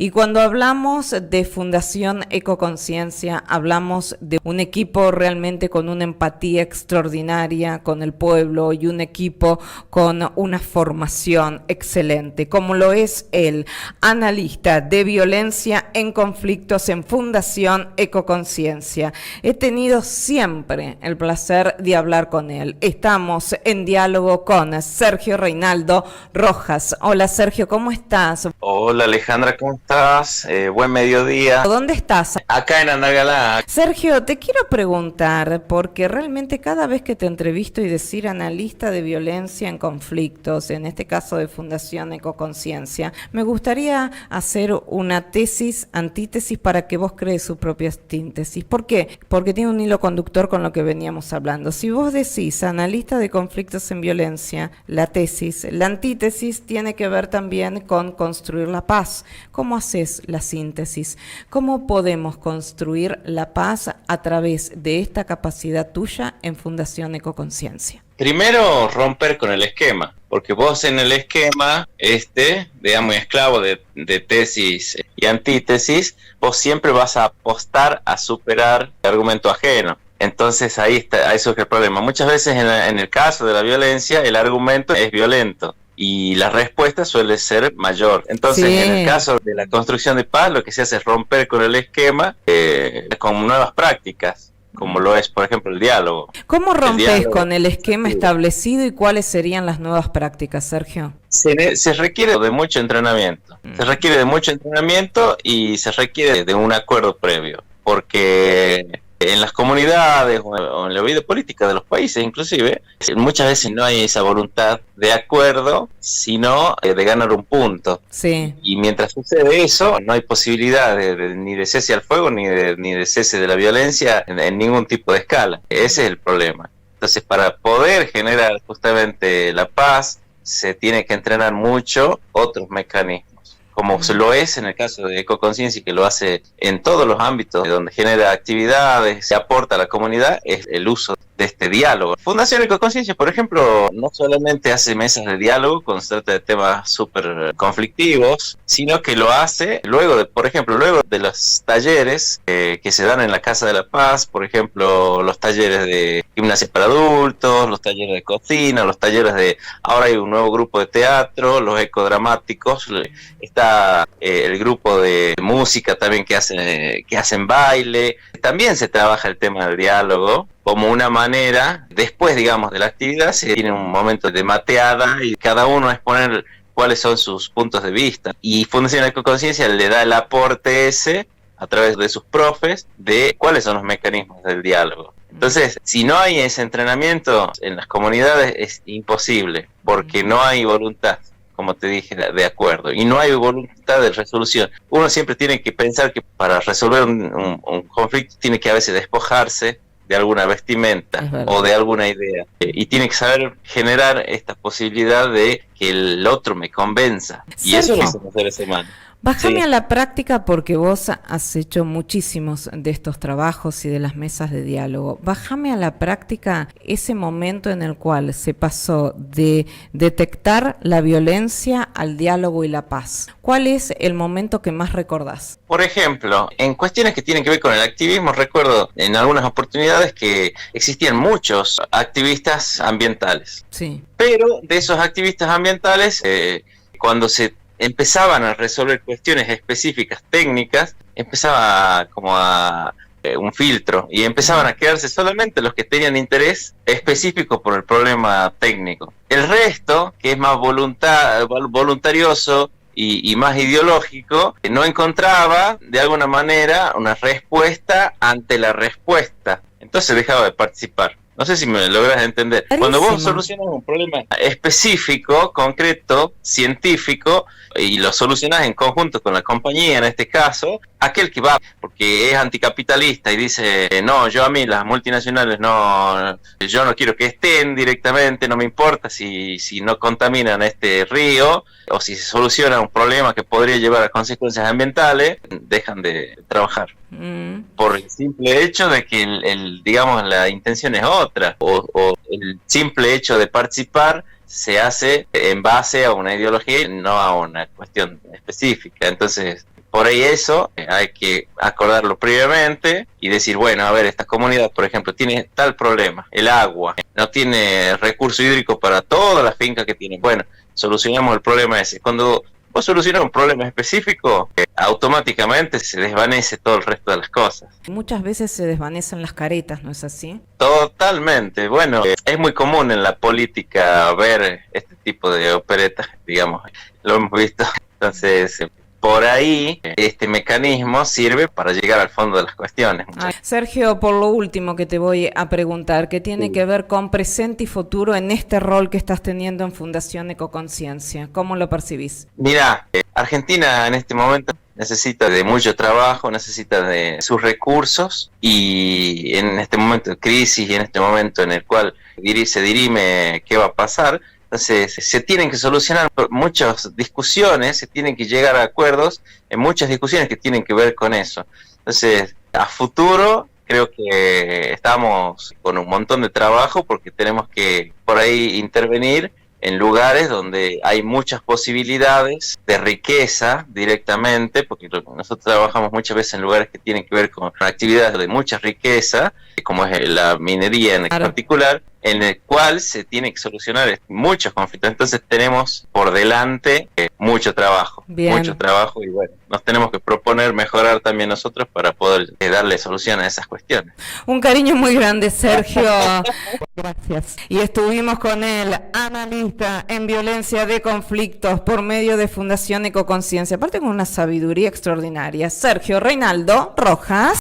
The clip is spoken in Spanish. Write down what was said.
Y cuando hablamos de Fundación Ecoconciencia, hablamos de un equipo realmente con una empatía extraordinaria con el pueblo y un equipo con una formación excelente, como lo es el analista de violencia en conflictos en Fundación Ecoconciencia. He tenido siempre el placer de hablar con él. Estamos en diálogo con Sergio Reinaldo Rojas. Hola Sergio, ¿cómo estás? Hola Alejandra, ¿cómo estás? Buen mediodía. ¿Dónde estás? Acá en Anagalá. Sergio, te quiero preguntar, porque realmente cada vez que te entrevisto y decir analista de violencia en conflictos, en este caso de Fundación Ecoconciencia, me gustaría hacer una tesis, antítesis, para que vos crees su propia síntesis. ¿Por qué? Porque tiene un hilo conductor con lo que veníamos hablando. Si vos decís analista de conflictos en violencia, la tesis, la antítesis tiene que ver también con construir la paz. ¿Cómo haces la síntesis? ¿Cómo podemos construir la paz a través de esta capacidad tuya en Fundación Ecoconciencia? Primero, romper con el esquema, porque vos en el esquema, digamos, esclavo de tesis y antítesis, vos siempre vas a apostar a superar el argumento ajeno. Entonces ahí surge el problema. Muchas veces en el caso de la violencia, el argumento es violento y la respuesta suele ser mayor. Entonces, sí, en el caso de la construcción de paz, lo que se hace es romper con el esquema con nuevas prácticas, como lo es, por ejemplo, el diálogo. ¿Cómo rompes con el esquema establecido y cuáles serían las nuevas prácticas, Sergio? Se requiere de mucho entrenamiento. Se requiere de mucho entrenamiento y se requiere de un acuerdo previo, porque en las comunidades o en la vida política de los países inclusive, muchas veces no hay esa voluntad de acuerdo, sino de ganar un punto. Sí. Y mientras sucede eso, no hay posibilidad ni de cese al fuego, ni de cese de la violencia en ningún tipo de escala. Ese es el problema. Entonces, para poder generar justamente la paz, se tiene que entrenar mucho otros mecanismos, como se lo es en el caso de Ecoconciencia, que lo hace en todos los ámbitos donde genera actividades, se aporta a la comunidad, es el uso de este diálogo. Fundación Ecoconciencia, por ejemplo, no solamente hace mesas de diálogo cuando se trata de temas súper conflictivos, sino que lo hace luego de los talleres que se dan en la Casa de la Paz, por ejemplo, los talleres de gimnasia para adultos, los talleres de cocina, los talleres ahora hay un nuevo grupo de teatro, los ecodramáticos, está el grupo de música también que hacen baile. También se trabaja el tema del diálogo como una manera, después, digamos, de la actividad, se tiene un momento de mateada y cada uno exponer cuáles son sus puntos de vista. Y Fundación Ecoconciencia le da el aporte ese, a través de sus profes, de cuáles son los mecanismos del diálogo. Entonces, si no hay ese entrenamiento en las comunidades, es imposible, porque no hay voluntad, como te dije, de acuerdo, y no hay voluntad de resolución. Uno siempre tiene que pensar que para resolver un conflicto tiene que a veces despojarse de alguna vestimenta o de alguna idea, y tiene que saber generar esta posibilidad de que el otro me convenza. Sergio, y eso lo hacemos seres humanos. Bájame a la práctica, porque vos has hecho muchísimos de estos trabajos y de las mesas de diálogo. Bájame a la práctica ese momento en el cual se pasó de detectar la violencia al diálogo y la paz. ¿Cuál es el momento que más recordás? Por ejemplo, en cuestiones que tienen que ver con el activismo, recuerdo en algunas oportunidades que existían muchos activistas ambientales. Sí. Pero de esos activistas ambientales, cuando se empezaban a resolver cuestiones específicas, técnicas, empezaba como a un filtro y empezaban a quedarse solamente los que tenían interés específico por el problema técnico. El resto, que es más voluntarioso y más ideológico, no encontraba de alguna manera una respuesta ante la respuesta. Entonces dejaba de participar. No sé si me logras entender. Cuando vos solucionas un problema específico, concreto, científico, y lo solucionás en conjunto con la compañía, en este caso, aquel que va porque es anticapitalista y dice, no, yo a mí las multinacionales no, yo no quiero que estén directamente, no me importa si no contaminan este río, o si se soluciona un problema que podría llevar a consecuencias ambientales, dejan de trabajar. Por el simple hecho de que digamos, la intención es otra, o el simple hecho de participar se hace en base a una ideología y no a una cuestión específica. Entonces, Por ahí eso hay que acordarlo previamente y decir, bueno, a ver, esta comunidad, por ejemplo, tiene tal problema, el agua, no tiene recurso hídrico para todas las fincas que tiene. Bueno, solucionamos el problema ese. Cuando vos solucionas un problema específico, automáticamente se desvanece todo el resto de las cosas. Muchas veces se desvanecen las caretas, ¿no es así? Totalmente. Bueno, es muy común en la política ver este tipo de operetas, digamos, lo hemos visto. Entonces, por ahí, este mecanismo sirve para llegar al fondo de las cuestiones. Sergio, por lo último que te voy a preguntar, que tiene que ver con presente y futuro en este rol que estás teniendo en Fundación Ecoconciencia. ¿Cómo lo percibís? Mira, Argentina en este momento necesita de mucho trabajo, necesita de sus recursos, y en este momento de crisis y en este momento en el cual se dirime qué va a pasar, entonces se tienen que solucionar muchas discusiones, se tienen que llegar a acuerdos en muchas discusiones que tienen que ver con eso. Entonces, a futuro creo que estamos con un montón de trabajo porque tenemos que por ahí intervenir en lugares donde hay muchas posibilidades de riqueza directamente, porque nosotros trabajamos muchas veces en lugares que tienen que ver con actividades de mucha riqueza, como es la minería en particular, en el cual se tiene que solucionar muchos conflictos. Entonces tenemos por delante mucho trabajo, y bueno, nos tenemos que proponer mejorar también nosotros para poder darle solución a esas cuestiones. Un cariño muy grande, Sergio. Gracias. Y estuvimos con el analista en violencia de conflictos por medio de Fundación Ecoconciencia, aparte con una sabiduría extraordinaria, Sergio Reinaldo Rojas.